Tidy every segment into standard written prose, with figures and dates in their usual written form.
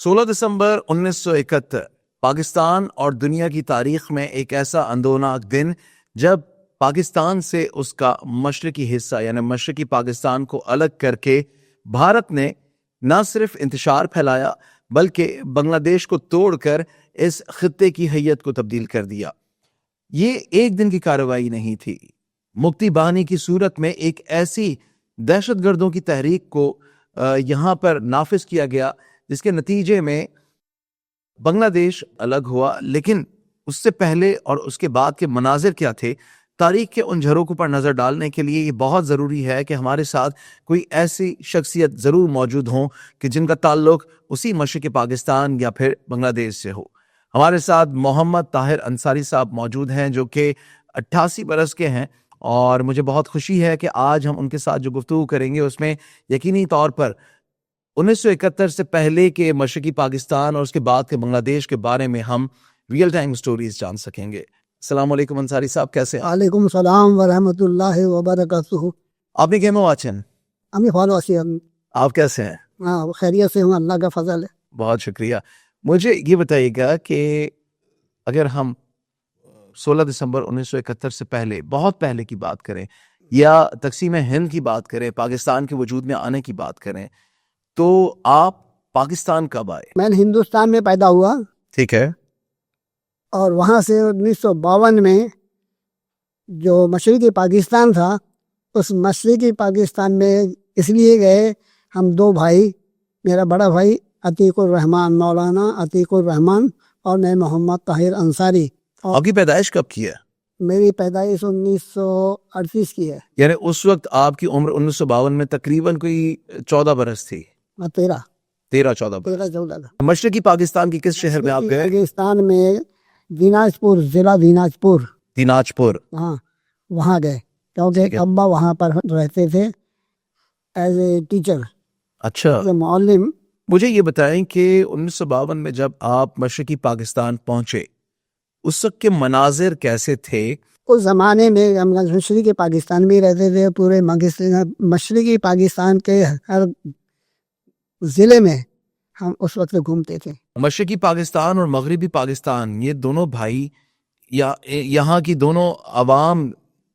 16 دسمبر 1971 پاکستان اور دنیا کی تاریخ میں ایک ایسا اندوناک دن جب پاکستان سے اس کا مشرقی حصہ یعنی مشرقی پاکستان کو الگ کر کے بھارت نے نہ صرف انتشار پھیلایا بلکہ بنگلہ دیش کو توڑ کر اس خطے کی حیت کو تبدیل کر دیا۔ یہ ایک دن کی کارروائی نہیں تھی، مکتی باہنی کی صورت میں ایک ایسی دہشت گردوں کی تحریک کو یہاں پر نافذ کیا گیا جس کے نتیجے میں بنگلہ دیش الگ ہوا۔ لیکن اس سے پہلے اور اس کے بعد کے مناظر کیا تھے، تاریخ کے ان جھروکوں پر نظر ڈالنے کے لیے یہ بہت ضروری ہے کہ ہمارے ساتھ کوئی ایسی شخصیت ضرور موجود ہوں کہ جن کا تعلق اسی مشرقی پاکستان یا پھر بنگلہ دیش سے ہو۔ ہمارے ساتھ محمد طاہر انصاری صاحب موجود ہیں جو کہ 88 برس کے ہیں، اور مجھے بہت خوشی ہے کہ آج ہم ان کے ساتھ جو گفتگو کریں گے اس میں یقینی طور پر 1971 سے پہلے کے مشرقی پاکستان اور اس کے بعد کے بنگلہ دیش کے بارے میں ہم ریئل ٹائم سٹوریز جان سکیں گے۔ السلام علیکم انصاری صاحب، کیسے ہیں؟ وعلیکم السلام ورحمۃ اللہ وبرکاتہ۔ آپ نے کیمو آچن ہمیں فالو اسی آپ کیسے ہیں؟ خیریت سے ہوں، اللہ کا فضل ہے۔ بہت شکریہ۔ مجھے یہ بتائیے گا کہ اگر ہم 16 دسمبر 1971 سے پہلے، بہت پہلے کی بات کریں یا تقسیم ہند کی بات کریں، پاکستان کے وجود میں آنے کی بات کریں، تو آپ پاکستان کب آئے؟ میں ہندوستان میں پیدا ہوا، ٹھیک ہے، اور وہاں سے 1952 میں جو مشرقی پاکستان تھا اس مشرقی پاکستان میں اس لیے گئے، ہم دو بھائی، میرا بڑا بھائی عتیق الرحمان، مولانا عتیق الرحمان، اور میں محمد طاہر انصاری۔ آپ کی پیدائش کب کی ہے؟ میری پیدائش 1938 کی ہے۔ یعنی اس وقت آپ کی عمر 1952 میں تقریباً کوئی 14 برس تھی؟ 13-14 برس۔ مشرقی پاکستان کی کس شہر میں آپ گئے؟ پاکستان میں دیناجپور، ضلع دیناجپور۔ دیناجپور، ہاں، وہاں گئے کیونکہ ابا وہاں پر رہتے تھے ایز اے ٹیچر، اچھا۔ معلم۔ مجھے یہ بتائیں کہ 1952 میں جب آپ مشرقی پاکستان پہنچے اس وقت کے مناظر کیسے تھے؟ اس زمانے میں ہم مشرقی پاکستان بھی رہتے تھے، پورے مشرقی پاکستان کے ہر ضلع میں ہم اس وقت گھومتے تھے۔ مشرقی پاکستان اور مغربی پاکستان، یہ دونوں بھائی یا یہاں کی دونوں عوام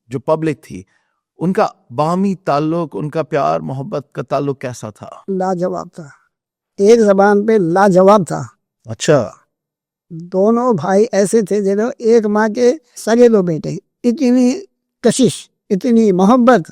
جو پبلک تھی، ان کا باہمی تعلق، ان کا پیار محبت کا تعلق کیسا تھا؟ لاجواب تھا، ایک زبان پہ لاجواب تھا۔ اچھا۔ دونوں بھائی ایسے تھے جنہوں ایک ماں کے سگے دو بیٹے، اتنی کشش، اتنی محبت،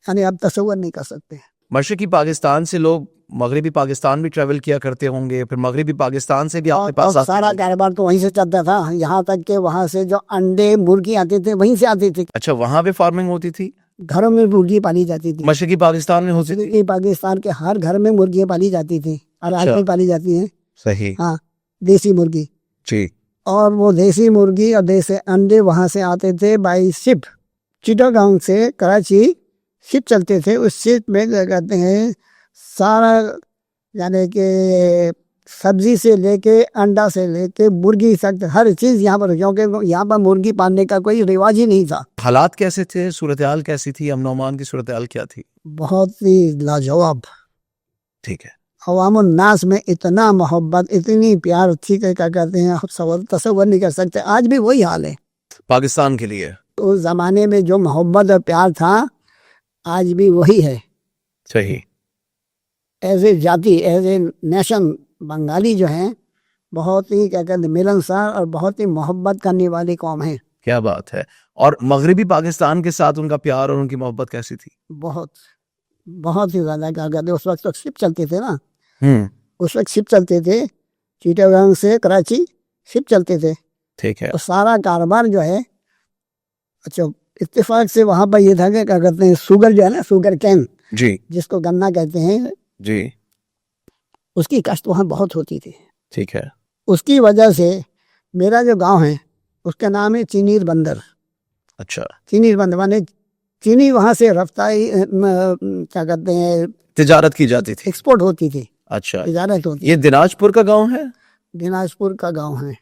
یعنی آپ تصور نہیں کر سکتے۔ مشرقی پاکستان سے لوگ مغربی پاکستان بھی ٹریول کیا کرتے ہوں گے، پھر مغربی پاکستان سے بھی آپ کے پاس سارا کاروبار تو وہیں سے چلتا تھا، یہاں تک کہ وہاں سے جو انڈے مرغی آتے تھے وہیں سے آتے تھے۔ اچھا، وہاں پہ فارمنگ ہوتی تھی؟ گھروں میں مرغی پالی جاتی تھی، مشرقی پاکستان میں ہوتی تھی؟ مشرقی پاکستان کے ہر گھر میں مرغیاں پالی جاتی تھی، اور آج بھی پالی جاتی ہیں۔ صحیح، ہاں، دیسی مرغی جی۔ اور وہ دیسی مرغی اور دیسی انڈے وہاں سے آتے تھے بائی شپ، چٹاگانگ سے کراچی شپ چلتے تھے۔ اس شپ میں کیا کہتے ہیں، سارا یعنی کہ سبزی سے لے کے انڈا سے لے کے مرغی تک ہر چیز یہاں پر، کیونکہ یہاں پر مرغی پالنے کا کوئی رواج ہی نہیں تھا۔ حالات کیسے تھے؟ صورتحال کیسی تھی؟ امن و امان کی صورتحال کیا تھی؟ بہت ہی لاجواب۔ ٹھیک ہے۔ عوام الناس میں اتنا محبت، اتنی پیار تھی کہ کیا کہتے ہیں، تصور نہیں کر سکتے۔ آج بھی وہی حال ہے پاکستان کے لیے۔ اس زمانے میں جو محبت اور پیار تھا آج بھی وہی ہے۔ صحیح۔ ایز اے جاتی، ایز اے نیشن، بنگالی جو ہیں بہت ہی کیا کہتے ہیں ملنسار اور بہت ہی محبت کرنے والی قوم ہے۔ کیا بات ہے۔ اور مغربی پاکستان کے ساتھ ان کا پیار اور ان کی محبت کیسی تھی؟ بہت ہی زیادہ کیا کہتے ہیں، اس وقت شپ چلتے تھے نا، اس وقت شپ چلتے تھے، چٹاگانگ سے کراچی شپ چلتے تھے۔ ٹھیک ہے۔ تو سارا کاروبار جو ہے، اچھا اتفاق سے وہاں پر یہ تھا کہ کیا کہتے ہیں، سوگر جو ہے نا، سوگر کین، جی، جس کو گنا کہتے ہیں، جی، اس کی کاشت وہاں بہت ہوتی تھی۔ ٹھیک ہے۔ اس کی وجہ سے میرا جو گاؤں ہے اس کا نام ہے چینیر بندر۔ اچھا، چینیر بندر مانے چینی وہاں سے رفتائی کیا کہتے ہیں، تجارت کی جاتی تھی، ایکسپورٹ ہوتی تھی۔ اچھا، تجارت ہوتی۔ یہ دیناجپور کا گاؤں ہے؟ دیناجپور کا گاؤں ہے۔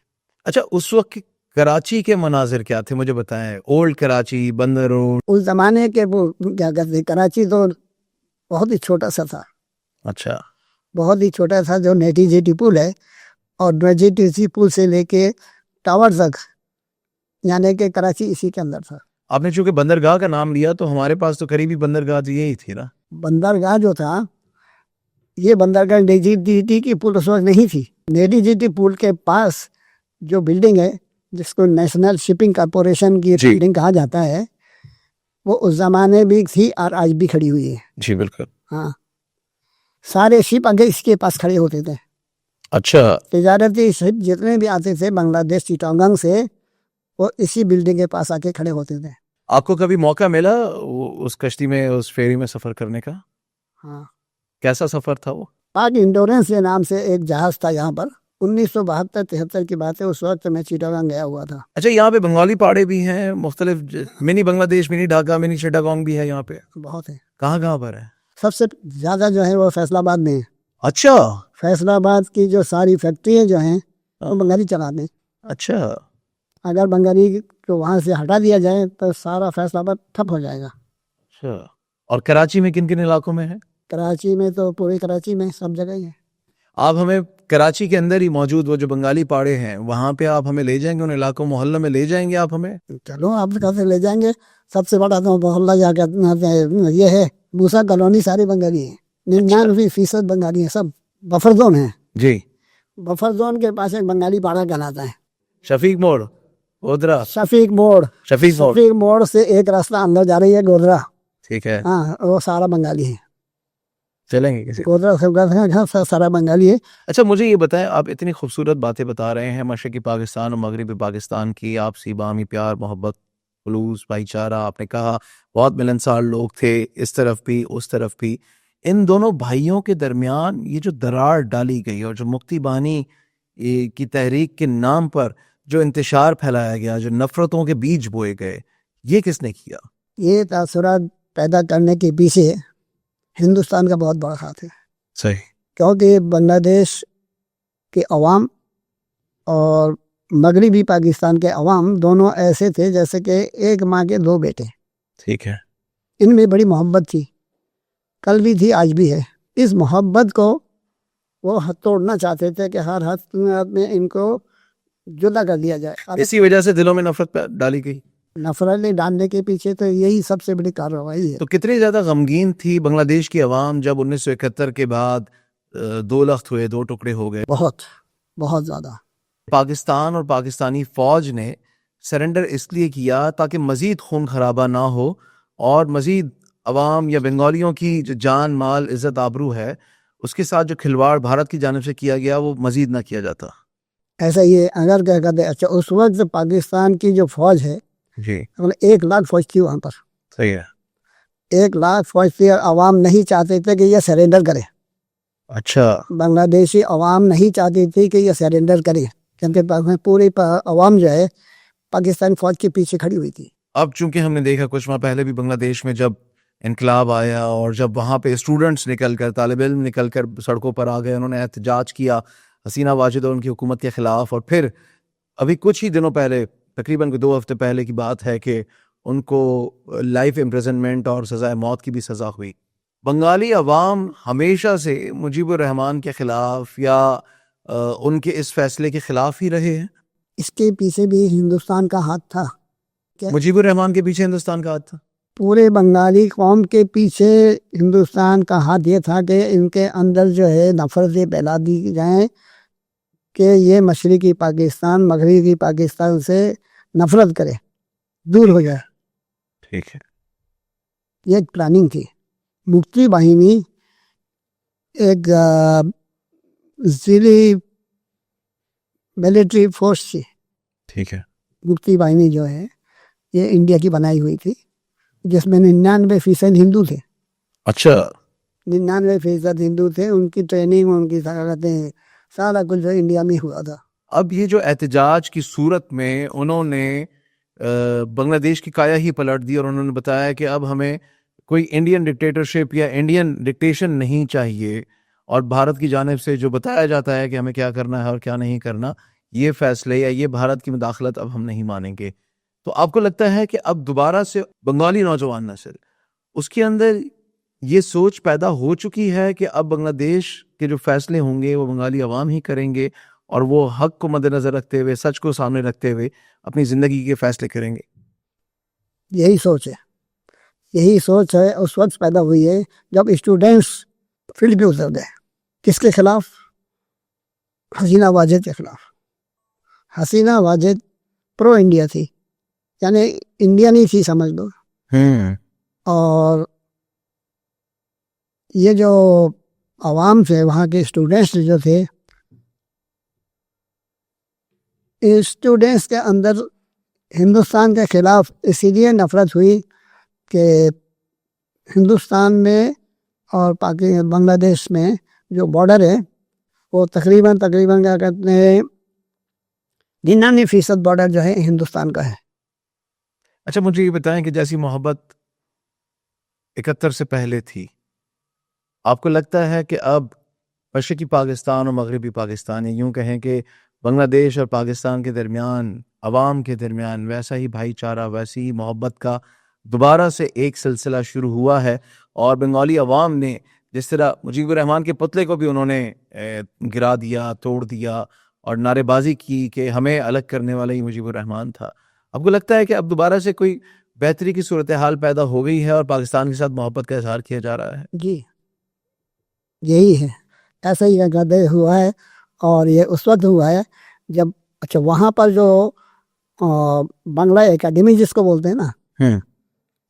اچھا، اس وقت کراچی کے مناظر کیا تھے مجھے بتائیں؟ اولڈ کراچی، بندر روڈ۔ اس زمانے کے وہ کیا کہتے ہیں، کراچی تو بہت ہی چھوٹا سا تھا۔ اچھا۔ بہت ہی چھوٹا تھا جو نیٹی جیٹی پل ہے، اور نیٹی جیٹی پل سے لے کے ٹاور تک، یعنی کہ کراچی اسی کے اندر تھا۔ آپ نے چونکہ بندرگاہ کا نام لیا تو ہمارے پاس تو قریبی بندرگاہ تو یہی تھی نا۔ بندرگاہ جو تھا، یہ بندرگاہ نیٹی جیٹی کی پل اس وقت نہیں تھی۔ نیٹی جیٹی پل کے پاس جو بلڈنگ ہے، جس کو نیشنل شپنگ کارپوریشن کی جی بلڈنگ کہا جاتا ہے، وہ اس زمانے بھی تھی اور آج بھی کھڑی ہوئی ہے۔ جی بالکل۔ ہاں، سارے شپ آگے اس کے پاس کھڑے ہوتے تھے۔ اچھا، تجارتی شپ جتنے بھی آتے تھے بنگلہ دیش چٹاگانگ سے، وہ اسی بلڈنگ کے پاس آ کے کھڑے ہوتے تھے۔ آپ کو کبھی موقع ملا اس کشتی میں، اس فیری میں سفر کرنے کا؟ ہاں، کیسا سفر تھا وہ؟ پاک انڈورینس کے نام سے ایک جہاز تھا یہاں پر، 1972-73 کی بات ہے، اس وقت میں چٹاگانگ گیا ہوا تھا۔ اچھا، یہاں پہ بنگالی پہاڑے بھی ہیں مختلف، منی بنگلہ دیش، منی ڈھاکہ، منی چٹاگانگ بھی ہے یہاں پہ؟ بہت ہے۔ کہاں کہاں پر ہے؟ سب سے زیادہ جو ہے وہ فیصل آباد میں ہے۔ اچھا فیصل آباد کی جو ساری فیکٹریاں جو ہیں وہ بنگالی چلاتے ہیں۔ اچھا اگر بنگالی کو وہاں سے ہٹا دیا جائے تو سارا فیصل آباد ٹھپ ہو جائے گا۔ اچھا، اور کراچی میں کن کن علاقوں میں ہے؟ کراچی میں تو پوری کراچی میں سب جگہ ہی ہے۔ آپ ہمیں کراچی کے اندر ہی موجود وہ جو بنگالی پہاڑے ہیں وہاں پہ آپ ہمیں لے جائیں گے، ان علاقوں محلہ میں لے جائیں گے آپ ہمیں؟ چلو آپ کہاں سے لے جائیں گے؟ سب سے بڑا تو محلہ جا کے یہ ہے موسیٰ کالونی، ساری بنگالی ہیں، 99% بنگالی ہیں، سب بفر زون ہیں۔ جی، بفر زون کے پاس ایک بنگالی پاڑا کہلاتا ہے، شفیق موڑ، گودرا، شفیق موڑ۔ شفیق موڑ، شفیق موڑ سے ایک راستہ اندر جا رہی ہے گودرا، ٹھیک ہے، ہاں وہ سارا بنگالی ہے۔ چلیں گے کسی۔ گودرا سارا بنگالی ہے۔ اچھا مجھے یہ بتائیں، آپ اتنی خوبصورت باتیں بتا رہے ہیں مشرقی پاکستان اور مغربی پاکستان کی، آپسی باہمی پیار محبت، خلوص، بھائی چارہ، آپ نے کہا بہت ملنسار لوگ تھے، اس طرف بھی اس طرف بھی۔ ان دونوں بھائیوں کے درمیان یہ جو درار ڈالی گئی اور جو مکتی بانی کی تحریک کے نام پر جو انتشار پھیلایا گیا، جو نفرتوں کے بیج بوئے گئے، یہ کس نے کیا؟ یہ تاثرات پیدا کرنے کے پیچھے ہندوستان کا بہت بڑا ہاتھ ہے، صحیح، کیونکہ بنگلہ دیش کے عوام اور مغربی پاکستان کے عوام دونوں ایسے تھے جیسے کہ ایک ماں کے دو بیٹے، ٹھیک ہے، ان میں بڑی محبت تھی، کل بھی تھی آج بھی ہے۔ اس محبت کو وہ توڑنا چاہتے تھے کہ ہر حد میں ان کو جدا کر دیا جائے۔ اسی وجہ سے دلوں میں نفرت ڈالی گئی۔ نفرت ڈالنے کے پیچھے تو یہی سب سے بڑی کارروائی ہے۔ تو کتنی زیادہ غمگین تھی بنگلہ دیش کی عوام جب 1971 کے بعد دو لخت ہوئے، دو ٹکڑے ہو گئے؟ بہت بہت زیادہ۔ پاکستان اور پاکستانی فوج نے سرنڈر اس لیے کیا تاکہ مزید خون خرابہ نہ ہو اور مزید عوام یا بنگالیوں کی جو جان مال عزت آبرو ہے اس کے ساتھ جو کھلواڑ بھارت کی جانب سے کیا گیا وہ مزید نہ کیا جاتا۔ ایسا ہی اگر کیا کہتے ہیں، اچھا اس وقت پاکستان کی جو فوج ہے، جی 1 لاکھ فوج تھی وہاں پر، صحیح ہے، 1 لاکھ فوج تھی، اور عوام نہیں چاہتے تھے کہ یہ سرنڈر کرے۔ اچھا، بنگلہ دیشی عوام نہیں چاہتی تھی کہ یہ سرنڈر کرے، کیونکہ پوری عوام جو ہے پاکستان فوج کے پیچھے کھڑی ہوئی تھی۔ اب چونکہ ہم نے دیکھا کچھ ماہ پہلے بھی بنگلہ دیش میں جب انقلاب آیا اور جب وہاں پہ اسٹوڈنٹس نکل کر، طالب علم نکل کر سڑکوں پر آ گئے، انہوں نے احتجاج کیا حسینہ واجد اور ان کی حکومت کے خلاف، اور پھر ابھی کچھ ہی دنوں پہلے، تقریباً 2 ہفتے پہلے کی بات ہے کہ ان کو لائف امپریزنمنٹ اور سزائے موت کی بھی سزا ہوئی۔ بنگالی عوام ہمیشہ سے مجیب الرحمان کے خلاف یا ان کے اس فیصلے کے خلاف ہی رہے ہیں؟ اس کے پیچھے بھی ہندوستان کا ہاتھ تھا۔ مجیب الرحمان کے پیچھے ہندوستان کا ہاتھ تھا؟ پورے بنگالی قوم کے پیچھے ہندوستان کا ہاتھ یہ تھا کہ ان کے اندر جو ہے نفرتیں پھیلا دی جائیں کہ یہ مشرقی پاکستان مغربی پاکستان سے نفرت کرے، دور ہو جائے۔ ٹھیک ہے، یہ ایک پلاننگ تھی۔ مکتی باہنی ایک ذیلی ملٹری فورس تھی۔ ٹھیک ہے، مکتی باہنی جو ہے یہ انڈیا کی بنائی ہوئی تھی، جس میں 99% ہندو تھے۔ اچھا، 99% ہندو تھے، ان کی ٹریننگ، ان کی طاقتیں، سارا کچھ جو انڈیا میں ہوا تھا۔ اب یہ جو احتجاج کی صورت میں انہوں نے بنگلہ دیش کی کایا ہی پلٹ دی اور انہوں نے بتایا کہ اب ہمیں کوئی انڈین ڈکٹیٹرشپ یا انڈین ڈکٹیشن نہیں چاہیے، اور بھارت کی جانب سے جو بتایا جاتا ہے کہ ہمیں کیا کرنا ہے اور کیا نہیں کرنا، یہ فیصلے یا یہ بھارت کی مداخلت اب ہم نہیں مانیں گے۔ تو آپ کو لگتا ہے کہ اب دوبارہ سے بنگالی نوجوان نسل اس کے اندر یہ سوچ پیدا ہو چکی ہے کہ اب بنگلہ دیش کے جو فیصلے ہوں گے وہ بنگالی عوام ہی کریں گے اور وہ حق کو مد نظر رکھتے ہوئے, سچ کو سامنے رکھتے ہوئے اپنی زندگی کے فیصلے کریں گے. یہی سوچ ہے, یہی سوچ ہے اس وقت پیدا ہوئی ہے جب اسٹوڈینٹس فیلڈ پہ اتر گئے. کس کے خلاف؟ حسینہ واجد کے خلاف. حسینہ واجد پرو انڈیا تھی, یعنی انڈین ہی تھی سمجھ لو. اور یہ جو عوام تھے, وہاں کے اسٹوڈینٹس جو تھے, اسٹوڈینٹس کے اندر ہندوستان کے خلاف اسی لیے نفرت ہوئی کہ ہندوستان میں اور بنگلہ دیش میں جو بارڈر ہے وہ تقریباً کیا کہتے ہیں 99% بارڈر جو ہے ہندوستان کا ہے. اچھا مجھے یہ بتائیں کہ جیسی محبت 71 سے پہلے تھی, آپ کو لگتا ہے کہ اب مشرقی پاکستان اور مغربی پاکستان, یوں کہیں کہ بنگلہ دیش اور پاکستان کے درمیان, عوام کے درمیان ویسا ہی بھائی چارہ, ویسی ہی محبت کا دوبارہ سے ایک سلسلہ شروع ہوا ہے؟ اور بنگالی عوام نے جس طرح مجیب الرحمان کے پتلے کو بھی انہوں نے گرا دیا, توڑ دیا اور نعرے بازی کی کہ ہمیں الگ کرنے والا ہی مجیب الرحمان تھا, آپ کو لگتا ہے کہ اب دوبارہ سے کوئی بہتری کی صورتحال پیدا ہو گئی ہے اور پاکستان کے ساتھ محبت کا اظہار کیا جا رہا ہے؟ جی یہی ہے, ایسا ہی گدے ہوا ہے. اور یہ اس وقت ہوا ہے جب اچھا وہاں پر جو بنگلہ اکیڈمی جس کو بولتے ہیں نا,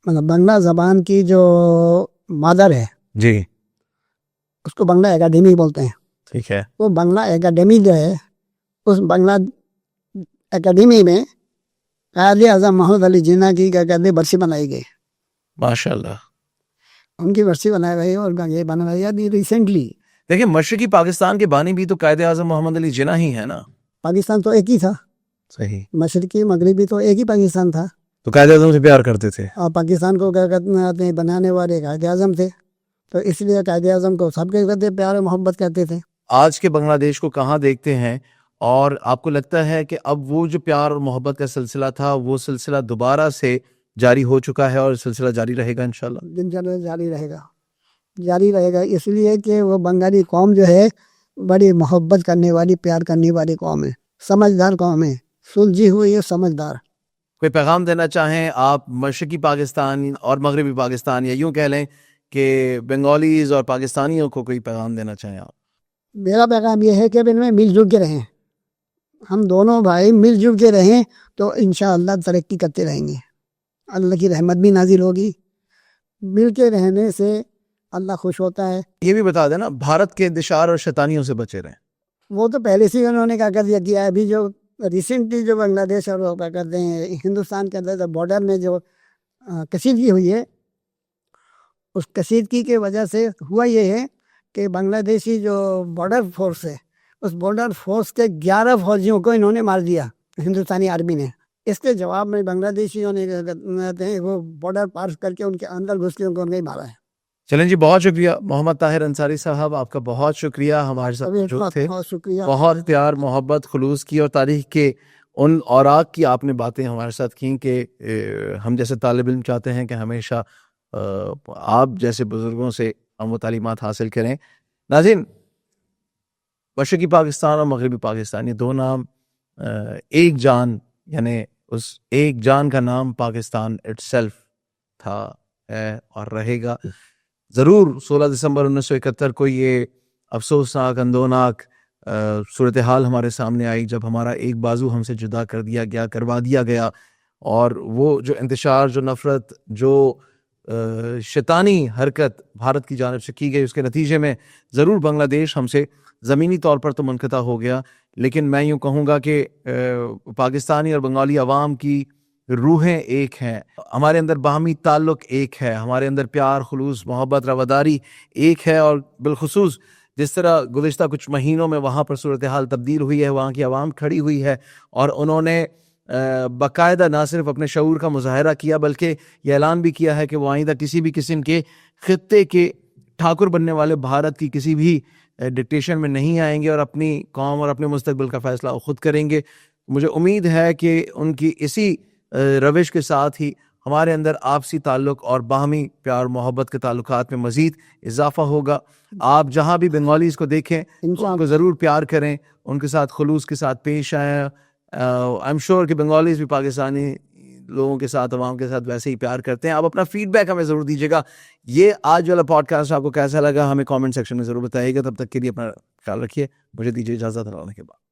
مطلب بنگلہ زبان کی جو مادر ہے جی, اس کو بنگلہ اکیڈمی بولتے ہیں. ٹھیک ہے. وہ بنگلہ اکیڈمی جو ہے, اس بنگلہ اکیڈمی میں قائد اعظم محمد علی جناح کی کیا کہتے ہیں برسی بنائی گئی. ماشاء اللہ, ان کی برسی بنائی گئی. اور یہ بنائی گئی ریسنٹلی. دیکھیں مشرقی پاکستان کے بانی بھی تو قائد اعظم محمد علی جناح ہی ہے نا. پاکستان تو ایک ہی تھا, صحیح, مشرقی مغربی تو ایک ہی پاکستان تھا. تو قائد اعظم سے پیار کرتے تھے, اور پاکستان کو کیا کہتے ہیں بنانے والے قائد اعظم تھے, تو اس لیے قائد اعظم کو سب کے کہتے پیار و محبت کرتے تھے. آج کے بنگلہ دیش کو کہاں دیکھتے ہیں, اور آپ کو لگتا ہے کہ اب وہ جو پیار اور محبت کا سلسلہ تھا وہ سلسلہ دوبارہ سے جاری ہو چکا ہے اور سلسلہ جاری رہے گا انشاءاللہ؟ انشاءاللہ جاری رہے گا, جاری رہے گا. اس لیے کہ وہ بنگالی قوم جو ہے بڑی محبت کرنے والی, پیار کرنے والی قوم ہے, سمجھدار قوم ہے, سلجھی ہوئی ہے, سمجھدار. کوئی پیغام دینا چاہیں آپ مشرقی پاکستان اور مغربی پاکستان, یا یوں کہہ لیں کہ بنگالیز اور پاکستانیوں کو کوئی پیغام دینا چاہیں آپ؟ میرا پیغام یہ ہے کہ ان میں مل جل کے رہیں, ہم دونوں بھائی مل جل کے رہیں تو انشاءاللہ ترقی کرتے رہیں گے, اللہ کی رحمت بھی نازل ہوگی. مل کے رہنے سے اللہ خوش ہوتا ہے. یہ بھی بتا دینا بھارت کے انتشار اور شیطانیوں سے بچے رہیں. وہ تو پہلے سے انہوں نے کیا کر دیا کیا ہے. ابھی جو ریسنٹلی جو بنگلہ دیش اور وہ کیا کرتے ہیں ہندوستان کے اندر بارڈر میں جو کشیدگی ہوئی ہے, اس کشیدگی کی وجہ سے ہوا یہ ہے کہ بنگلہ دیشی جو بارڈر فورس ہے, اس بارڈر فورس کے 11 فوجیوں کو انہوں نے مار دیا ہندوستانی آرمی نے. اس کے جواب میں بنگلہ دیشیوں نے وہ بارڈر پار کر کے ان کے اندر گھس کے ان کو مارا ہے. چلیں جی, بہت شکریہ محمد طاہر انصاری صاحب, آپ کا بہت شکریہ ہمارے ساتھ موجود تھے. بہت شکریہ, بہت پیار محبت خلوص کی اور تاریخ کے ان اوراق کی آپ نے باتیں ہمارے ساتھ کیں کہ ہم جیسے طالب علم چاہتے ہیں کہ ہمیشہ آپ جیسے بزرگوں سے ہم وہ تعلیمات حاصل کریں. ناظرین, مشرقی پاکستان اور مغربی پاکستان یہ دو نام ایک جان, یعنی اس ایک جان کا نام پاکستان اٹ سیلف تھا, ہے اور رہے گا. ضرور 16 دسمبر 1971 کو یہ افسوسناک اندوناک صورتحال ہمارے سامنے آئی جب ہمارا ایک بازو ہم سے جدا کر دیا گیا, کروا دیا گیا, اور وہ جو انتشار, جو نفرت, جو شیطانی حرکت بھارت کی جانب سے کی گئی, اس کے نتیجے میں ضرور بنگلہ دیش ہم سے زمینی طور پر تو منقطع ہو گیا, لیکن میں یوں کہوں گا کہ پاکستانی اور بنگالی عوام کی روحیں ایک ہیں, ہمارے اندر باہمی تعلق ایک ہے, ہمارے اندر پیار خلوص محبت رواداری ایک ہے. اور بالخصوص جس طرح گزشتہ کچھ مہینوں میں وہاں پر صورتحال تبدیل ہوئی ہے, وہاں کی عوام کھڑی ہوئی ہے اور انہوں نے باقاعدہ نہ صرف اپنے شعور کا مظاہرہ کیا بلکہ یہ اعلان بھی کیا ہے کہ وہ آئندہ کسی بھی قسم کے خطے کے ٹھاکر بننے والے بھارت کی کسی بھی ڈکٹیشن میں نہیں آئیں گے اور اپنی قوم اور اپنے مستقبل کا فیصلہ خود کریں گے. مجھے امید ہے کہ ان کی اسی روش کے ساتھ ہی ہمارے اندر آپسی تعلق اور باہمی پیار محبت کے تعلقات میں مزید اضافہ ہوگا. آپ جہاں بھی بنگالیز کو دیکھیں ان کو ضرور پیار کریں, ان کے ساتھ خلوص کے ساتھ پیش آئیں. آئی ایم شیور کہ بنگالیز بھی پاکستانی لوگوں کے ساتھ, عوام کے ساتھ ویسے ہی پیار کرتے ہیں. آپ اپنا فیڈ بیک ہمیں ضرور دیجیے گا. یہ آج والا پوڈ کاسٹ آپ کو کیسا لگا ہمیں کامنٹ سیکشن میں ضرور بتائیے گا. تب تک کے لیے اپنا خیال رکھیے. مجھے دیجیے اجازت. اللہ کے بعد.